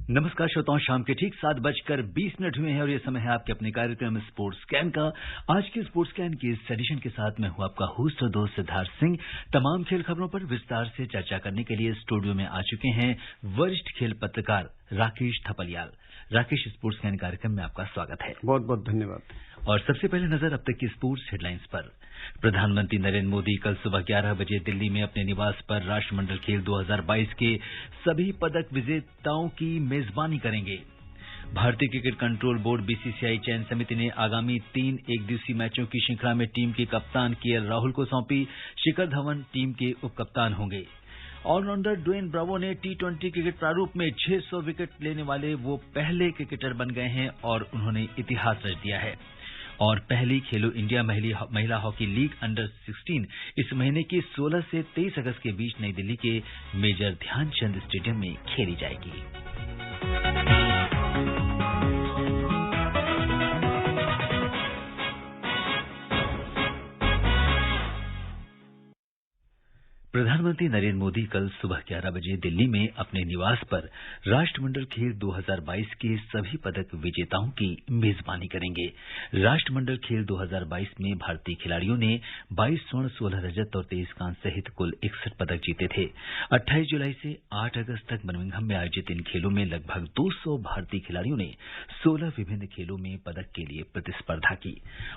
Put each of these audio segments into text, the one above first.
नमस्कार श्रोताओं, शाम के ठीक 7:20 हुए हैं और ये समय है आपके अपने कार्यक्रम स्पोर्ट्स स्कैन का। आज के स्पोर्ट्स स्कैन के इस एडिशन के साथ मैं हूं आपका होस्ट और दोस्त सिद्धार्थ सिंह। तमाम खेल खबरों पर विस्तार से चर्चा करने के लिए स्टूडियो में आ चुके हैं वरिष्ठ खेल पत्रकार राकेश थपलियाल। राकेश, स्पोर्ट्स स्कैन कार्यक्रम में आपका स्वागत है। बहुत बहुत धन्यवाद। और सबसे पहले नजर अब तक की स्पोर्ट्स हेडलाइंस पर। प्रधानमंत्री नरेंद्र मोदी कल सुबह 11 बजे दिल्ली में अपने निवास पर राष्ट्रमंडल खेल 2022 के सभी पदक विजेताओं की मेजबानी करेंगे। भारतीय क्रिकेट कंट्रोल बोर्ड बीसीसीआई चयन समिति ने आगामी 3 एकदिवसीय मैचों की श्रृंखला में टीम के कप्तान केएल राहुल को सौंपी। शिखर धवन टीम के उप कप्तान होंगे। ऑलराउंडर ड्वेन ब्रावो ने टी20 क्रिकेट प्रारूप में 600 विकेट लेने वाले वो पहले क्रिकेटर बन गए हैं और उन्होंने इतिहास रच दिया है। और पहली खेलो इंडिया महिला हॉकी लीग अंडर 16 इस महीने की 16 से 23 अगस्त के बीच नई दिल्ली के मेजर ध्यानचंद स्टेडियम में खेली जाएगी। प्रधानमंत्री नरेंद्र मोदी कल सुबह 11 बजे दिल्ली में अपने निवास पर राष्ट्रमंडल खेल 2022 के सभी पदक विजेताओं की मेजबानी करेंगे। राष्ट्रमंडल खेल 2022 में भारतीय खिलाड़ियों ने 22 स्वर्ण, 16 रजत और 23 कांस्य सहित कुल 61 पदक जीते थे। 28 जुलाई से 8 अगस्त तक बर्मिंघम में आयोजित इन खेलों में लगभग 200 भारतीय खिलाड़ियों ने 16 विभिन्न खेलों में पदक के लिए प्रतिस्पर्धा की।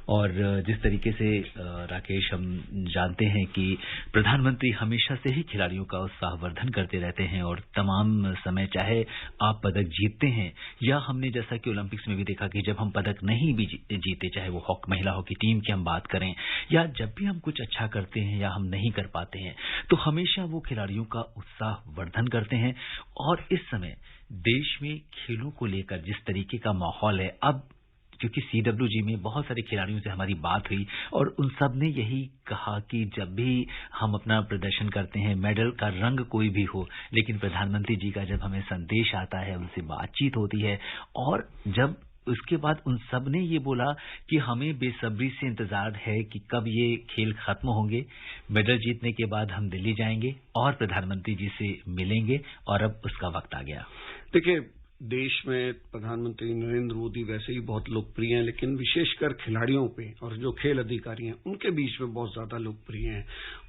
और जिस तरीके से राकेश, हम जानते हैं कि प्रधानमंत्री हमेशा से ही खिलाड़ियों का उत्साहवर्धन करते रहते हैं और तमाम समय, चाहे आप पदक जीतते हैं या हमने जैसा कि ओलंपिक्स में भी देखा कि जब हम पदक नहीं भी जीते, चाहे वो महिला हॉकी टीम की हम बात करें या जब भी हम कुछ अच्छा करते हैं या हम नहीं कर पाते हैं, तो हमेशा वो खिलाड़ियों का उत्साहवर्धन करते हैं। और इस समय देश में खेलों को लेकर जिस तरीके का माहौल है, अब क्योंकि सीडब्ल्यूजी में बहुत सारे खिलाड़ियों से हमारी बात हुई और उन सब ने यही कहा कि जब भी हम अपना प्रदर्शन करते हैं, मेडल का रंग कोई भी हो, लेकिन प्रधानमंत्री जी का जब हमें संदेश आता है, उनसे बातचीत होती है और जब उसके बाद उन सब ने ये बोला कि हमें बेसब्री से इंतजार है कि कब ये खेल खत्म होंगे, मेडल जीतने के बाद हम दिल्ली जाएंगे और प्रधानमंत्री जी से मिलेंगे और अब उसका वक्त आ गया। देखिए, देश में प्रधानमंत्री नरेंद्र मोदी वैसे ही बहुत लोकप्रिय हैं, लेकिन विशेषकर खिलाड़ियों पे और जो खेल अधिकारी हैं उनके बीच में बहुत ज्यादा लोकप्रिय हैं।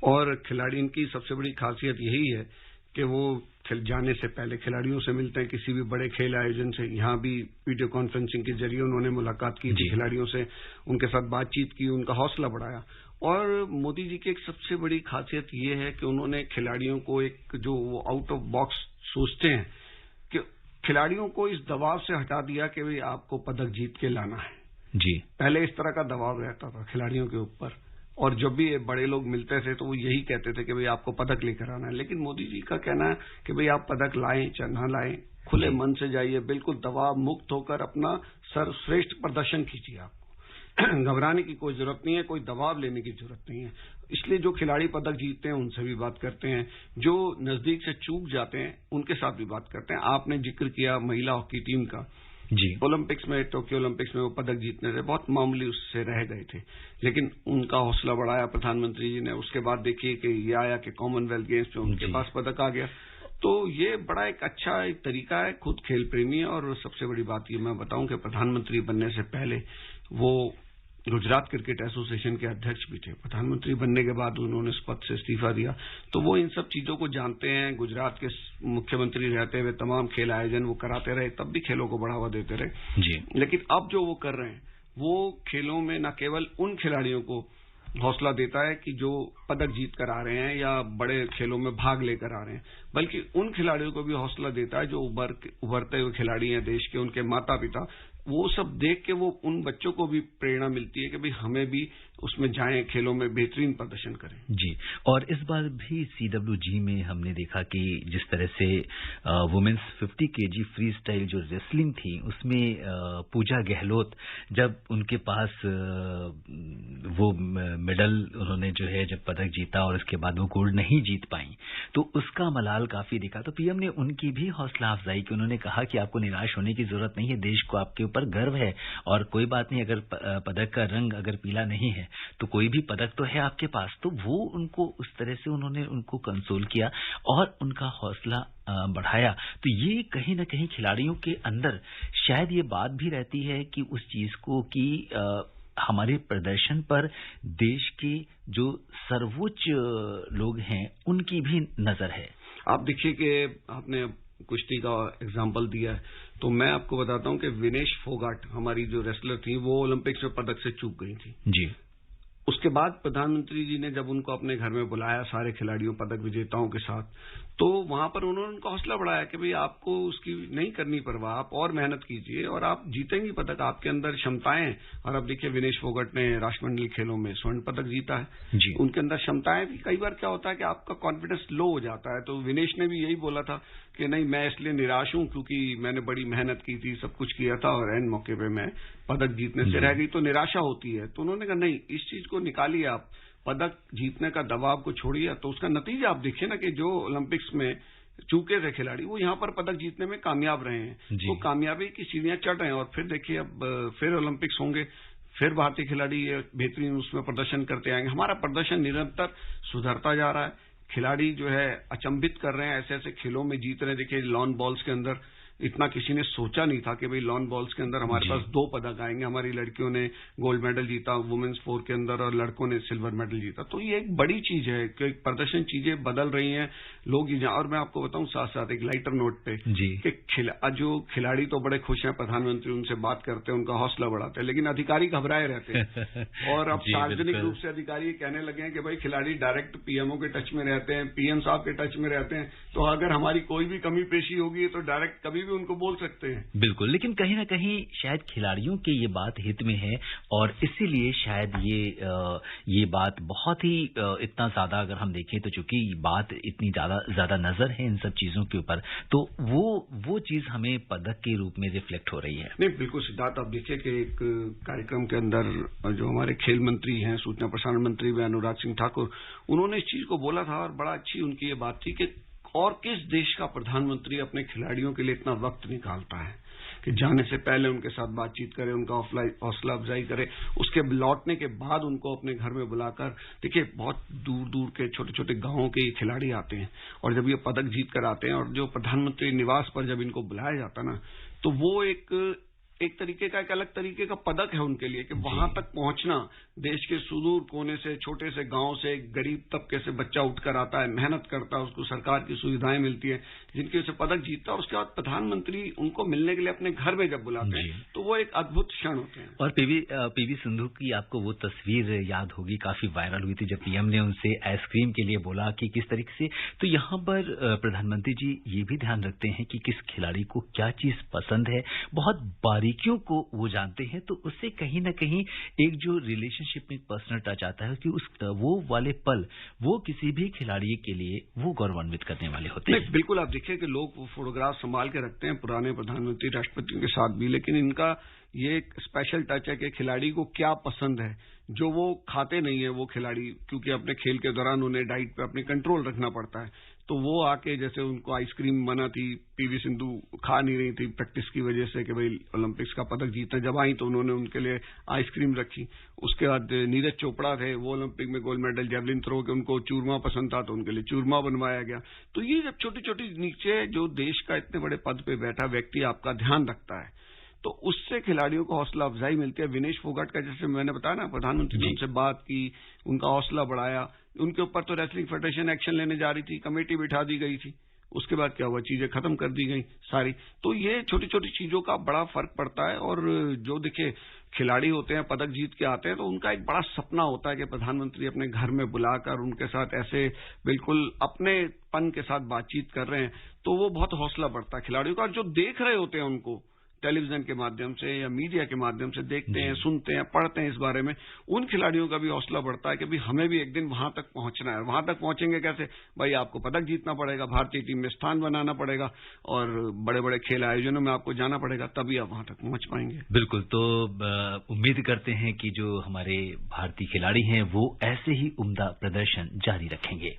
और खिलाड़ी की सबसे बड़ी खासियत यही है कि वो जाने से पहले खिलाड़ियों से मिलते हैं। किसी भी बड़े खेल आयोजन से यहाँ भी वीडियो कॉन्फ्रेंसिंग के जरिए उन्होंने मुलाकात की थी खिलाड़ियों से, उनके साथ बातचीत की, उनका हौसला बढ़ाया। और मोदी जी की एक सबसे बड़ी खासियत ये है कि उन्होंने खिलाड़ियों को एक जो आउट ऑफ बॉक्स सोचते हैं कि खिलाड़ियों को इस दबाव से हटा दिया कि भाई आपको पदक जीत के लाना है। जी, पहले इस तरह का दबाव रहता था खिलाड़ियों के ऊपर और जब भी बड़े लोग मिलते थे तो वो यही कहते थे कि भाई आपको पदक लेकर आना है। लेकिन मोदी जी का कहना है कि भाई आप पदक लाएं चाहे ना लाएं, खुले मन से जाइए, बिल्कुल दबाव मुक्त होकर अपना सर्वश्रेष्ठ प्रदर्शन कीजिए। आपको घबराने की कोई जरूरत नहीं है, कोई दबाव लेने की जरूरत नहीं है। इसलिए जो खिलाड़ी पदक जीतते हैं उनसे भी बात करते हैं, जो नजदीक से चूक जाते हैं उनके साथ भी बात करते हैं। आपने जिक्र किया महिला हॉकी टीम का, जी, ओलंपिक्स में, टोक्यो ओलंपिक्स में वो पदक जीतने थे, बहुत मामूली उससे रह गए थे, लेकिन उनका हौसला बढ़ाया प्रधानमंत्री जी ने। उसके बाद देखिए कि ये आया कि कॉमनवेल्थ गेम्स में उनके पास पदक आ गया। तो ये बड़ा एक अच्छा एक तरीका है, खुद खेल प्रेमी है। और सबसे बड़ी बात ये मैं बताऊं कि प्रधानमंत्री बनने से पहले वो गुजरात क्रिकेट एसोसिएशन के अध्यक्ष भी थे। प्रधानमंत्री बनने के बाद उन्होंने इस पद से इस्तीफा दिया, तो वो इन सब चीजों को जानते हैं। गुजरात के मुख्यमंत्री रहते हुए तमाम खेल आयोजन वो कराते रहे, तब भी खेलों को बढ़ावा देते रहे जी। लेकिन अब जो वो कर रहे हैं वो खेलों में न केवल उन खिलाड़ियों को हौसला देता है कि जो पदक जीत कर आ रहे हैं या बड़े खेलों में भाग लेकर आ रहे हैं, बल्कि उन खिलाड़ियों को भी हौसला देता है जो उभरते हुए खिलाड़ी हैं देश के, उनके माता पिता। वो सब देख के वो उन बच्चों को भी प्रेरणा मिलती है कि भाई हमें भी उसमें जाएं, खेलों में बेहतरीन प्रदर्शन करें। जी, और इस बार भी सीडब्ल्यूजी में हमने देखा कि जिस तरह से वुमेन्स 50 केजी फ्री स्टाइल जो रेसलिंग थी, उसमें पूजा गहलोत जब उनके पास वो मेडल उन्होंने जो है जब पदक जीता और उसके बाद वो गोल्ड नहीं जीत पाई, तो उसका मलाल काफी दिखा। तो पीएम ने उनकी भी हौसला अफजाई की। उन्होंने कहा कि आपको निराश होने की जरूरत नहीं है, देश को आपके ऊपर गर्व है और कोई बात नहीं, अगर पदक का रंग अगर पीला नहीं है तो कोई भी पदक तो है आपके पास। तो वो उनको उस तरह से उन्होंने उनको कंसोल किया और उनका हौसला बढ़ाया। तो ये कहीं ना कहीं खिलाड़ियों के अंदर शायद ये बात भी रहती है कि उस चीज को कि हमारे प्रदर्शन पर देश के जो सर्वोच्च लोग हैं उनकी भी नजर है। आप देखिए कि आपने कुश्ती का एग्जाम्पल दिया है, तो मैं आपको बताता हूं कि विनेश फोगाट हमारी जो रेसलर थी वो ओलंपिक्स में पदक से चूक गई थी जी। उसके बाद प्रधानमंत्री जी ने जब उनको अपने घर में बुलाया सारे खिलाड़ियों पदक विजेताओं के साथ, तो वहां पर उन्होंने उनका हौसला बढ़ाया कि भाई आपको उसकी नहीं करनी परवाह, आप और मेहनत कीजिए और आप जीतेंगी पदक, आपके अंदर क्षमताएं हैं। और अब देखिए विनेश फोगाट ने राष्ट्रमंडल खेलों में स्वर्ण पदक जीता है जी। उनके अंदर क्षमताएं भी। कई बार क्या होता है कि आपका कॉन्फिडेंस लो हो जाता है, तो विनेश ने भी यही बोला था कि नहीं, मैं इसलिए निराश हूं क्योंकि मैंने बड़ी मेहनत की थी, सब कुछ किया था और एंड मौके पे मैं पदक जीतने से रह गई, तो निराशा होती है। तो उन्होंने कहा नहीं, इस चीज को निकालिए, आप पदक जीतने का दबाव को छोड़िए। तो उसका नतीजा आप देखिए ना कि जो ओलंपिक्स में चूके थे खिलाड़ी वो यहाँ पर पदक जीतने में कामयाब रहे हैं। तो कामयाबी की सीढ़ियां चढ़ रहे हैं और फिर देखिए अब फिर ओलंपिक्स होंगे, फिर भारतीय खिलाड़ी बेहतरीन उसमें प्रदर्शन करते आएंगे। हमारा प्रदर्शन निरंतर सुधरता जा रहा है, खिलाड़ी जो है अचंभित कर रहे हैं, ऐसे ऐसे खेलों में जीत रहे हैं। देखिए लॉन बॉल्स के अंदर इतना किसी ने सोचा नहीं था कि भाई लॉन बॉल्स के अंदर हमारे पास 2 पदक आएंगे। हमारी लड़कियों ने गोल्ड मेडल जीता वुमेन्स 4 के अंदर और लड़कों ने सिल्वर मेडल जीता। तो ये एक बड़ी चीज है कि प्रदर्शन चीजें बदल रही हैं, लोग। और मैं आपको बताऊं साथ साथ एक लाइटर नोट पे कि जो खिलाड़ी तो बड़े खुश हैं, प्रधानमंत्री उनसे बात करते हैं, उनका हौसला बढ़ाते हैं, लेकिन अधिकारी घबराए रहते हैं। और अब सार्वजनिक रूप से अधिकारी कहने लगे हैं कि भाई खिलाड़ी डायरेक्ट पीएमओ के टच में रहते हैं, पीएम साहब के टच में रहते हैं, तो अगर हमारी कोई भी कमी पेशी होगी तो डायरेक्ट कभी उनको बोल सकते हैं। बिल्कुल, लेकिन कहीं ना कहीं शायद खिलाड़ियों के ये बात हित में है और इसीलिए शायद ये बात बहुत ही इतना ज्यादा अगर हम देखें तो चूंकि बात इतनी ज्यादा नजर है इन सब चीजों के ऊपर, तो वो चीज हमें पदक के रूप में रिफ्लेक्ट हो रही है। नहीं, बिल्कुल सिद्धार्थ, आप देखिए कि एक कार्यक्रम के अंदर जो हमारे खेल मंत्री हैं, सूचना प्रसारण मंत्री भी अनुराग सिंह ठाकुर, उन्होंने इस चीज को बोला था और बड़ा अच्छी उनकी ये बात थी कि और किस देश का प्रधानमंत्री अपने खिलाड़ियों के लिए इतना वक्त निकालता है कि जाने से पहले उनके साथ बातचीत करे, उनका हौसला अफजाई करे, उसके लौटने के बाद उनको अपने घर में बुलाकर। देखिए बहुत दूर दूर के छोटे छोटे गांवों के खिलाड़ी आते हैं और जब ये पदक जीत कर आते हैं और जो प्रधानमंत्री निवास पर जब इनको बुलाया जाता ना, तो वो एक तरीके का एक अलग तरीके का पदक है उनके लिए कि वहां तक पहुंचना, देश के सुदूर कोने से, छोटे से गांव से, गरीब तबके से बच्चा उठकर आता है, मेहनत करता है, उसको सरकार की सुविधाएं मिलती हैं, जिनकी वजह से पदक जीतता है, और उसके बाद प्रधानमंत्री उनको मिलने के लिए अपने घर में जब बुलाते हैं तो वो एक अद्भुत क्षण होते हैं। और पीवी सिंधु की आपको वो तस्वीर याद होगी, काफी वायरल हुई थी जब पीएम ने उनसे आइसक्रीम के लिए बोला कि किस तरीके से। तो यहाँ पर प्रधानमंत्री जी ये भी ध्यान रखते हैं कि किस खिलाड़ी को क्या चीज पसंद है, बहुत बारीकियों को वो जानते हैं। तो उससे कहीं ना कहीं एक जो रिलेशनशिप में पर्सनल टच आता है कि वो वाले पल वो किसी भी खिलाड़ी के लिए वो गौरवान्वित करने वाले होते हैं। बिल्कुल, आप देखिए कि लोग वो फोटोग्राफ संभाल के रखते हैं पुराने प्रधानमंत्री राष्ट्रपतियों के साथ भी, लेकिन इनका ये एक स्पेशल टच है कि खिलाड़ी को क्या पसंद है, जो वो खाते नहीं है वो खिलाड़ी, क्योंकि अपने खेल के दौरान उन्हें डाइट पे अपने कंट्रोल रखना पड़ता है। तो वो आके, जैसे उनको आइसक्रीम मना थी, पीवी सिंधु खा नहीं रही थी प्रैक्टिस की वजह से कि भाई ओलंपिक्स का पदक जीतना, जब आई तो उन्होंने उनके लिए आइसक्रीम रखी। उसके बाद नीरज चोपड़ा थे, वो ओलंपिक में गोल्ड मेडल जेवलिन थ्रो के, उनको चूरमा पसंद था तो उनके लिए चूरमा बनवाया गया। तो ये जब छोटी छोटी नीचे जो देश का इतने बड़े पद पे बैठा व्यक्ति आपका ध्यान रखता है तो उससे खिलाड़ियों को हौसला अफजाई मिलती है। विनेश फोगाट का जैसे मैंने बताया ना, प्रधानमंत्री ने उनसे बात की, उनका हौसला बढ़ाया, उनके ऊपर तो रेसलिंग फेडरेशन एक्शन लेने जा रही थी, कमेटी बिठा दी गई थी, उसके बाद क्या हुआ, चीजें खत्म कर दी गई सारी। तो ये छोटी छोटी चीजों का बड़ा फर्क पड़ता है। और जो देखिए खिलाड़ी होते हैं पदक जीत के आते हैं तो उनका एक बड़ा सपना होता है कि प्रधानमंत्री अपने घर में बुलाकर उनके साथ ऐसे बिल्कुल अपनेपन के साथ बातचीत कर रहे हैं, तो वो बहुत हौसला बढ़ता है खिलाड़ियों का। और जो देख रहे होते हैं उनको टेलीविजन के माध्यम से या मीडिया के माध्यम से देखते हैं, सुनते हैं, पढ़ते हैं इस बारे में, उन खिलाड़ियों का भी हौसला बढ़ता है कि भाई हमें भी एक दिन वहां तक पहुंचना है। वहां तक पहुंचेंगे कैसे? भाई आपको पदक जीतना पड़ेगा, भारतीय टीम में स्थान बनाना पड़ेगा और बड़े बड़े खेल आयोजनों में आपको जाना पड़ेगा, तभी आप वहां तक पहुंच पाएंगे। बिल्कुल। तो उम्मीद करते हैं कि जो हमारे भारतीय खिलाड़ी हैं वो ऐसे ही उम्दा प्रदर्शन जारी रखेंगे।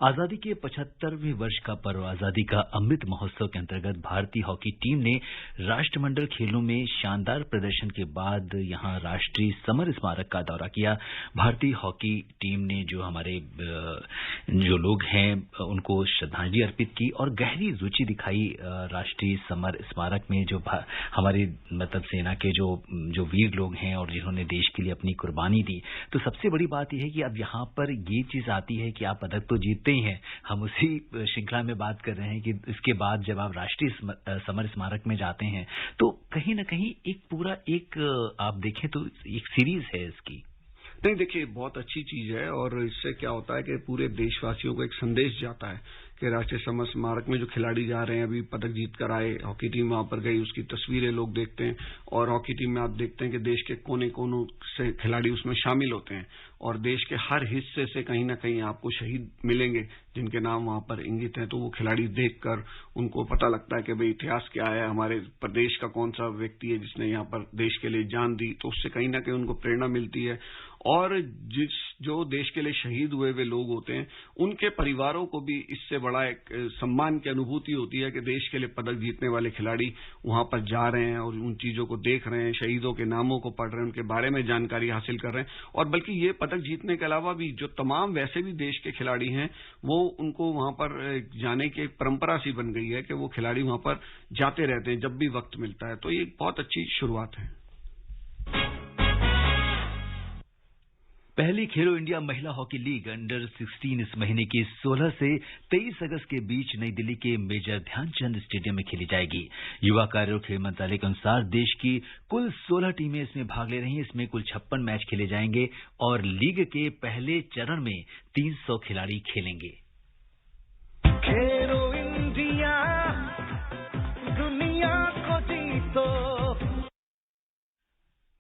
आजादी के 75वें वर्ष का पर्व आजादी का अमृत महोत्सव के अंतर्गत भारतीय हॉकी टीम ने राष्ट्रमंडल खेलों में शानदार प्रदर्शन के बाद यहां राष्ट्रीय समर स्मारक का दौरा किया। भारतीय हॉकी टीम ने जो हमारे जो लोग हैं उनको श्रद्धांजलि अर्पित की और गहरी रुचि दिखाई राष्ट्रीय समर स्मारक में। जो हमारी मतलब सेना के जो वीर लोग हैं और जिन्होंने देश के लिए अपनी कुर्बानी दी, तो सबसे बड़ी बात यह है कि अब यहां पर ये चीज आती है कि आप पदक तो जीतते ही हैं। हम उसी श्रृंखला में बात कर रहे हैं कि इसके बाद जब आप राष्ट्रीय समर स्मारक में जाते हैं तो कहीं ना कहीं एक पूरा आप देखें तो एक सीरीज है इसकी। नहीं, देखिए बहुत अच्छी चीज है और इससे क्या होता है कि पूरे देशवासियों को एक संदेश जाता है कि राष्ट्रीय समर स्मारक में जो खिलाड़ी जा रहे हैं, अभी पदक जीत कर आए, हॉकी टीम वहां पर गई, उसकी तस्वीरें लोग देखते हैं और हॉकी टीम में आप देखते हैं कि देश के कोने कोनों से खिलाड़ी उसमें शामिल होते हैं और देश के हर हिस्से से कहीं ना कहीं आपको शहीद मिलेंगे जिनके नाम वहां पर इंगित हैं। तो वो खिलाड़ी देखकर उनको पता लगता है कि भाई इतिहास क्या है, हमारे प्रदेश का कौन सा व्यक्ति है जिसने यहाँ पर देश के लिए जान दी, तो उससे कहीं ना कहीं उनको प्रेरणा मिलती है। और जो देश के लिए शहीद हुए वे लोग होते हैं उनके परिवारों को भी इससे बड़ा एक सम्मान की अनुभूति होती है कि देश के लिए पदक जीतने वाले खिलाड़ी वहां पर जा रहे हैं और उन चीजों को देख रहे हैं, शहीदों के नामों को पढ़ रहे हैं, उनके बारे में जानकारी हासिल कर रहे हैं। और बल्कि ये पदक जीतने के अलावा भी जो तमाम वैसे भी देश के खिलाड़ी हैं वो उनको वहां पर जाने की परंपरा सी बन गई है कि वो खिलाड़ी वहां पर जाते रहते हैं जब भी वक्त मिलता है। तो ये बहुत अच्छी शुरुआत है। पहली खेलो इंडिया महिला हॉकी लीग अंडर 16 इस महीने की 16 से 23 अगस्त के बीच नई दिल्ली के मेजर ध्यानचंद स्टेडियम में खेली जाएगी। युवा कार्य और खेल मंत्रालय के अनुसार देश की कुल 16 टीमें इसमें भाग ले रही हैं। इसमें कुल 56 मैच खेले जाएंगे और लीग के पहले चरण में 300 खिलाड़ी खेलेंगे। खेलो इंडिया दुनिया को जीतो।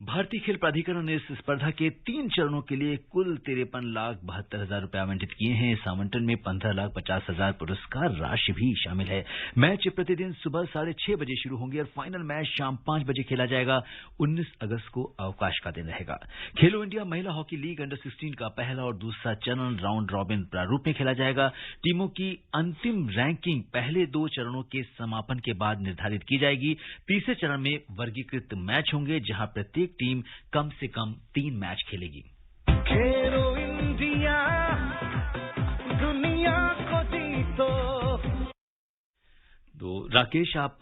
भारतीय खेल प्राधिकरण ने इस स्पर्धा के 3 चरणों के लिए कुल 53,72,000 रुपए आवंटित किए हैं। इस आवंटन में 15,50,000 पुरस्कार राशि भी शामिल है। मैच प्रतिदिन सुबह 6:30 बजे शुरू होंगे और फाइनल मैच शाम 5 बजे खेला जाएगा। 19 अगस्त को अवकाश का दिन रहेगा। खेलो इंडिया महिला हॉकी लीग अंडर 16 का पहला और दूसरा चरण राउंड रॉबिन प्रारूप में खेला जाएगा। टीमों की अंतिम रैंकिंग पहले 2 चरणों के समापन के बाद निर्धारित की जाएगी। तीसरे चरण में वर्गीकृत मैच होंगे जहां प्रत्येक टीम कम से कम 3 मैच खेलेगी। खेलो इंडिया दुनिया को जीतो। तो राकेश, आप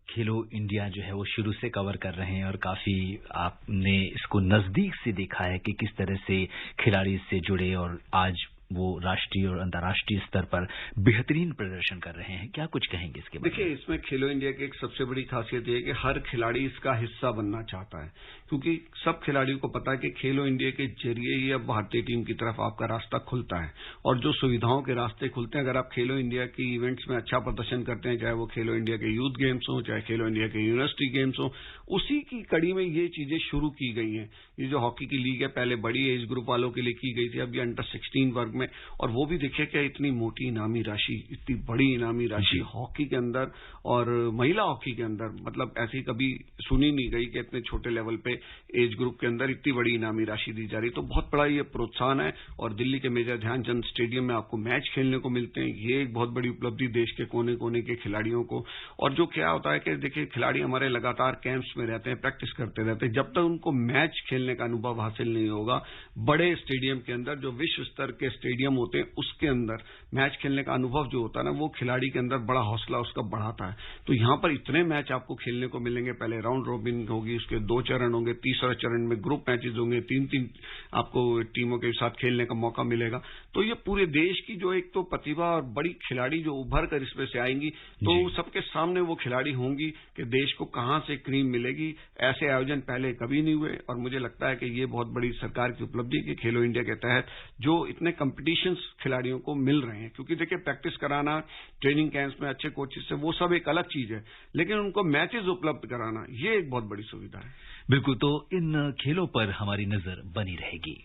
खेलो इंडिया जो है वो शुरू से कवर कर रहे हैं और काफी आपने इसको नजदीक से देखा है कि किस तरह से खिलाड़ी इससे जुड़े और आज वो राष्ट्रीय और अंतर्राष्ट्रीय स्तर पर बेहतरीन प्रदर्शन कर रहे हैं। क्या कुछ कहेंगे इसके बारे में? देखिए, इसमें खेलो इंडिया की एक सबसे बड़ी खासियत यह है कि हर खिलाड़ी इसका हिस्सा बनना चाहता है, क्योंकि सब खिलाड़ियों को पता है कि खेलो इंडिया के जरिए ही अब भारतीय टीम की तरफ आपका रास्ता खुलता है और जो सुविधाओं के रास्ते खुलते हैं। अगर आप खेलो इंडिया की इवेंट्स में अच्छा प्रदर्शन करते हैं, चाहे वो खेलो इंडिया के यूथ गेम्स हो, चाहे खेलो इंडिया के यूनिवर्सिटी गेम्स हो, उसी की कड़ी में ये चीजें शुरू की गई हैं। ये जो हॉकी की लीग है पहले बड़ी एज ग्रुप वालों के लिए की गई थी, अब ये अंडर 16 वर्ग में, और वो भी देखिए क्या इतनी मोटी इनामी राशि, इतनी बड़ी इनामी राशि हॉकी के अंदर और महिला हॉकी के अंदर, मतलब ऐसी कभी सुनी नहीं गई कि इतने छोटे लेवल पे एज ग्रुप के अंदर इतनी बड़ी इनामी राशि दी जा रही। तो बहुत बड़ा ये प्रोत्साहन है और दिल्ली के मेजर ध्यानचंद स्टेडियम में आपको मैच खेलने को मिलते हैं। ये एक बहुत बड़ी उपलब्धि देश के कोने कोने के खिलाड़ियों को। और जो क्या होता है कि देखिए खिलाड़ी हमारे लगातार कैंप्स में रहते हैं, प्रैक्टिस करते रहते हैं, जब तक उनको मैच खेलने का अनुभव हासिल नहीं होगा बड़े स्टेडियम के अंदर, जो विश्व स्तर के स्टेडियम होते हैं उसके अंदर मैच खेलने का अनुभव जो होता है ना, वो खिलाड़ी के अंदर बड़ा हौसला उसका बढ़ाता है। तो यहां पर इतने मैच आपको खेलने को मिलेंगे। पहले राउंड रॉबिन होगी, उसके 2 चरण होंगे, तीसरा चरण में ग्रुप मैचेस होंगे, 3-3 आपको टीमों के साथ खेलने का मौका मिलेगा। तो ये पूरे देश की जो एक तो प्रतिभा और बड़ी खिलाड़ी जो उभर कर इसमें से आएंगी, तो सबके सामने वो खिलाड़ी होंगी कि देश को कहां से क्रीम मिलेगी। ऐसे आयोजन पहले कभी नहीं हुए और मुझे लगता है कि ये बहुत बड़ी सरकार की उपलब्धि है कि खेलो इंडिया के तहत जो इतने कॉम्पिटिशन्स खिलाड़ियों को मिल रहे हैं, क्योंकि देखिए प्रैक्टिस कराना ट्रेनिंग कैंप्स में अच्छे कोचेस से वो सब एक अलग चीज है, लेकिन उनको मैचेस उपलब्ध कराना ये एक बहुत बड़ी सुविधा है। बिल्कुल, तो इन खेलों पर हमारी नजर बनी रहेगी।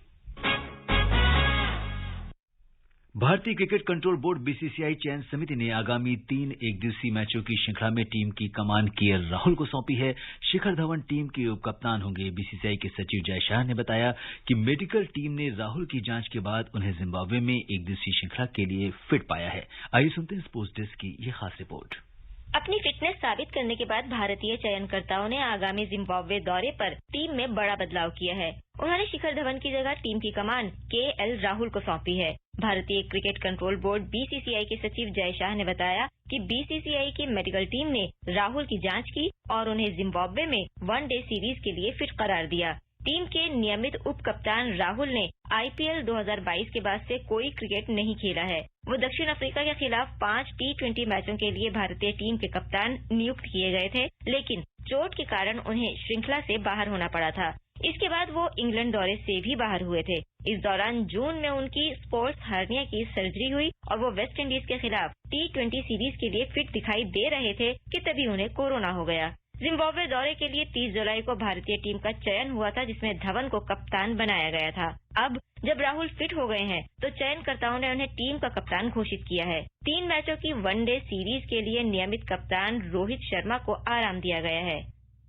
भारतीय क्रिकेट कंट्रोल बोर्ड बीसीसीआई चयन समिति ने आगामी 3 एकदिवसीय मैचों की श्रृंखला में टीम की कमान केएल राहुल को सौंपी है। शिखर धवन टीम के उपकप्तान होंगे। बीसीसीआई के सचिव जय शाह ने बताया कि मेडिकल टीम ने राहुल की जांच के बाद उन्हें जिम्बाब्वे में एकदिवसीय श्रृंखला के लिए फिट पाया है। आइए सुनते हैं स्पोर्ट्स डेस्क की ये खास रिपोर्ट। अपनी फिटनेस साबित करने के बाद भारतीय चयनकर्ताओं ने आगामी जिम्बाब्वे दौरे पर टीम में बड़ा बदलाव किया है। उन्होंने शिखर धवन की जगह टीम की कमान केएल राहुल को सौंपी है। भारतीय क्रिकेट कंट्रोल बोर्ड बीसीसीआई के सचिव जय शाह ने बताया कि बीसीसीआई की मेडिकल टीम ने राहुल की जांच की और उन्हें जिम्बाब्वे में वनडे सीरीज के लिए फिट करार दिया। टीम के नियमित उप कप्तान राहुल ने आईपीएल 2022 के बाद से कोई क्रिकेट नहीं खेला है। वो दक्षिण अफ्रीका के खिलाफ 5 T20 मैचों के लिए भारतीय टीम के कप्तान नियुक्त किए गए थे, लेकिन चोट के कारण उन्हें श्रृंखला से बाहर होना पड़ा था। इसके बाद वो इंग्लैंड दौरे से भी बाहर हुए थे। इस दौरान जून में उनकी स्पोर्ट्स हर्निया की सर्जरी हुई और वो वेस्ट इंडीज के खिलाफ T20 सीरीज के लिए फिट दिखाई दे रहे थे कि तभी उन्हें कोरोना हो गया। जिम्बाब्वे दौरे के लिए 30 जुलाई को भारतीय टीम का चयन हुआ था, जिसमें धवन को कप्तान बनाया गया था। अब जब राहुल फिट हो गए हैं तो चयनकर्ताओं ने उन्हें टीम का कप्तान घोषित किया है। 3 मैचों की वनडे सीरीज के लिए नियमित कप्तान रोहित शर्मा को आराम दिया गया है।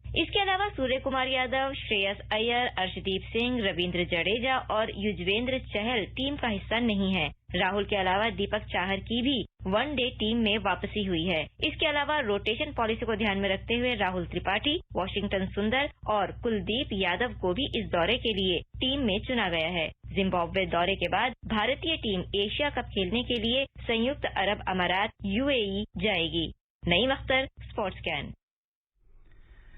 इसके अलावा सूर्य कुमार यादव, श्रेयस अय्यर, अर्शदीप सिंह, रविंद्र जडेजा और युजवेंद्र चहल टीम का हिस्सा नहीं है। राहुल के अलावा दीपक चाहर की भी वनडे टीम में वापसी हुई है। इसके अलावा रोटेशन पॉलिसी को ध्यान में रखते हुए राहुल त्रिपाठी, वॉशिंगटन सुंदर और कुलदीप यादव को भी इस दौरे के लिए टीम में चुना गया है। जिम्बाब्वे दौरे के बाद भारतीय टीम एशिया कप खेलने के लिए संयुक्त अरब अमारात यूएई जाएगी। नईम अख्तर, स्पोर्ट्स कैन।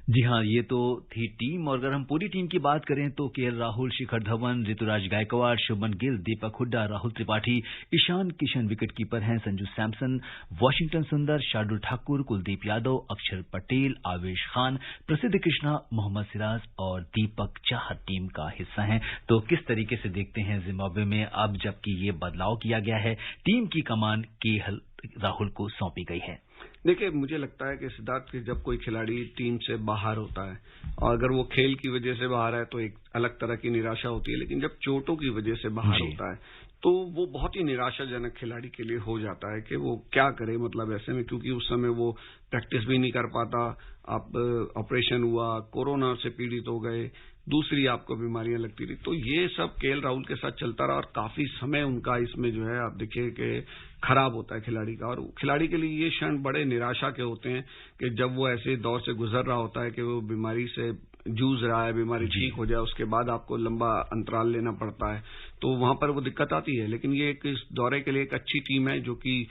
जी हाँ, ये तो थी टीम, और अगर हम पूरी टीम की बात करें तो केएल राहुल, शिखर धवन, ऋतुराज गायकवाड़, शुभमन गिल, दीपक हुड्डा, राहुल त्रिपाठी, ईशान किशन विकेटकीपर हैं, संजू सैमसन, वॉशिंगटन सुंदर, शार्दुल ठाकुर, कुलदीप यादव, अक्षर पटेल, आवेश खान, प्रसिद्ध कृष्णा, मोहम्मद सिराज और दीपक चाहर टीम का हिस्सा हैं। तो किस तरीके से देखते हैं जिम्बाब्वे में अब जबकि ये बदलाव किया गया है, टीम की कमान केएल राहुल को सौंपी गई है। देखिए, मुझे लगता है कि सिद्धार्थ कि जब कोई खिलाड़ी टीम से बाहर होता है और अगर वो खेल की वजह से बाहर है तो एक अलग तरह की निराशा होती है, लेकिन जब चोटों की वजह से बाहर होता है तो वो बहुत ही निराशाजनक खिलाड़ी के लिए हो जाता है कि वो क्या करे, मतलब ऐसे में, क्योंकि उस समय वो प्रैक्टिस भी नहीं कर पाता। आप ऑपरेशन हुआ, कोरोना से पीड़ित हो गए, दूसरी आपको बीमारियां लगती रही, तो ये सब केएल राहुल के साथ चलता रहा और काफी समय उनका इसमें जो है आप देखिए कि खराब होता है खिलाड़ी का। और खिलाड़ी के लिए ये क्षण बड़े निराशा के होते हैं कि जब वो ऐसे दौर से गुजर रहा होता है कि वो बीमारी से जूझ रहा है, बीमारी ठीक हो जाए, उसके बाद आपको लंबा अंतराल लेना पड़ता है, तो वहां पर वो दिक्कत आती है। लेकिन ये एक इस दौरे के लिए एक अच्छी टीम है जो कि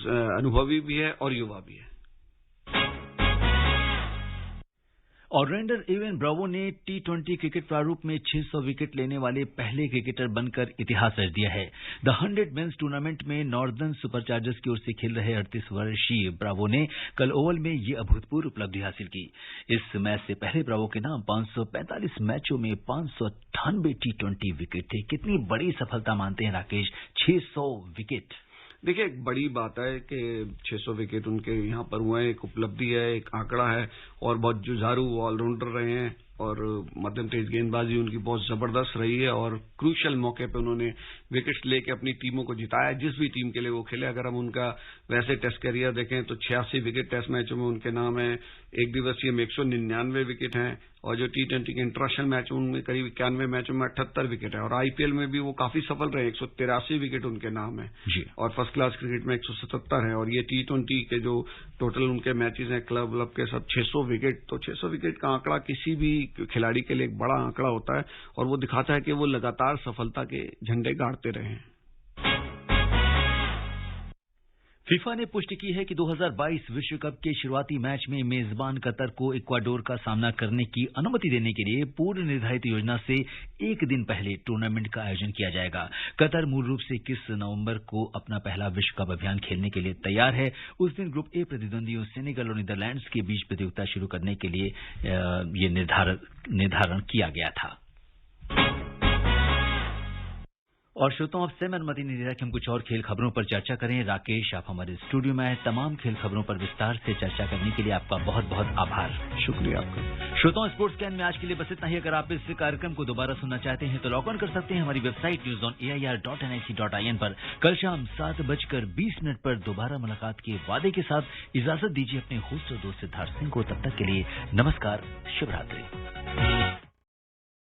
अनुभवी भी है और युवा भी है। ऑलराउंडर एवन ब्रावो ने T20 क्रिकेट प्रारूप में 600 विकेट लेने वाले पहले क्रिकेटर बनकर इतिहास रच दिया है। द 100 मेंस टूर्नामेंट में नॉर्दर्न सुपरचार्जर्स की ओर से खेल रहे 38 वर्षीय ब्रावो ने कल ओवल में ये अभूतपूर्व उपलब्धि हासिल की। इस मैच से पहले ब्रावो के नाम 545 मैचों में 598 T20 विकेट थे। कितनी बड़ी सफलता मानते हैं राकेश, 600 विकेट। देखिए, एक बड़ी बात है कि 600 विकेट उनके यहाँ पर हुए हैं, एक उपलब्धि है, एक आंकड़ा है, और बहुत जुझारू ऑलराउंडर रहे हैं और मध्यम तेज गेंदबाजी उनकी बहुत जबरदस्त रही है और क्रूशियल मौके पे उन्होंने विकेट्स लेके अपनी टीमों को जिताया, जिस भी टीम के लिए वो खेले। अगर हम उनका वैसे टेस्ट करियर देखें तो 86 विकेट टेस्ट मैचों में उनके नाम है, एक दिवसीय में 199 विकेट हैं और जो T20 के इंटरनेशनल मैच उनमें करीब 91 मैचों में 78 विकेट है और आईपीएल में भी वो काफी सफल रहे, 183 विकेट उनके नाम है और फर्स्ट क्लास क्रिकेट में 177 है। और ये T20 के जो टोटल उनके मैचेस हैं क्लब के सब 600 विकेट, तो 600 विकेट का आंकड़ा किसी भी खिलाड़ी के लिए एक बड़ा आंकड़ा होता है और वो दिखाता है कि वो लगातार सफलता के झंडे गाड़ते रहे हैं। फीफा ने पुष्टि की है कि 2022 विश्व कप के शुरुआती मैच में मेजबान कतर को इक्वाडोर का सामना करने की अनुमति देने के लिए पूर्व निर्धारित योजना से एक दिन पहले टूर्नामेंट का आयोजन किया जाएगा। कतर मूल रूप से 21 नवंबर को अपना पहला विश्व कप अभियान खेलने के लिए तैयार है। उस दिन ग्रुप ए प्रतिद्वंदियों सेनेगल और नीदरलैंड्स के बीच प्रतियोगिता शुरू करने के लिए ये निर्धारण किया गया था। और श्रोताओं, अब से मैं अनुमति नहीं दे रहा कि हम कुछ और खेल खबरों पर चर्चा करें। राकेश, आप हमारे स्टूडियो में आए। तमाम खेल खबरों पर विस्तार से चर्चा करने के लिए आपका बहुत बहुत आभार। शुक्रिया आपका। श्रोताओं, स्पोर्ट्स कैन में आज के लिए बस इतना ही। अगर आप इस कार्यक्रम को दोबारा सुनना चाहते हैं तो लॉग ऑन कर सकते हैं हमारी वेबसाइट newsonair.nic.in पर। कल शाम 7:20 पर दोबारा मुलाकात के वादे के साथ इजाजत दीजिए अपने होस्ट और दोस्त सिद्धार्थ सिंह को। तब तक के लिए नमस्कार, शुभ रात्रि।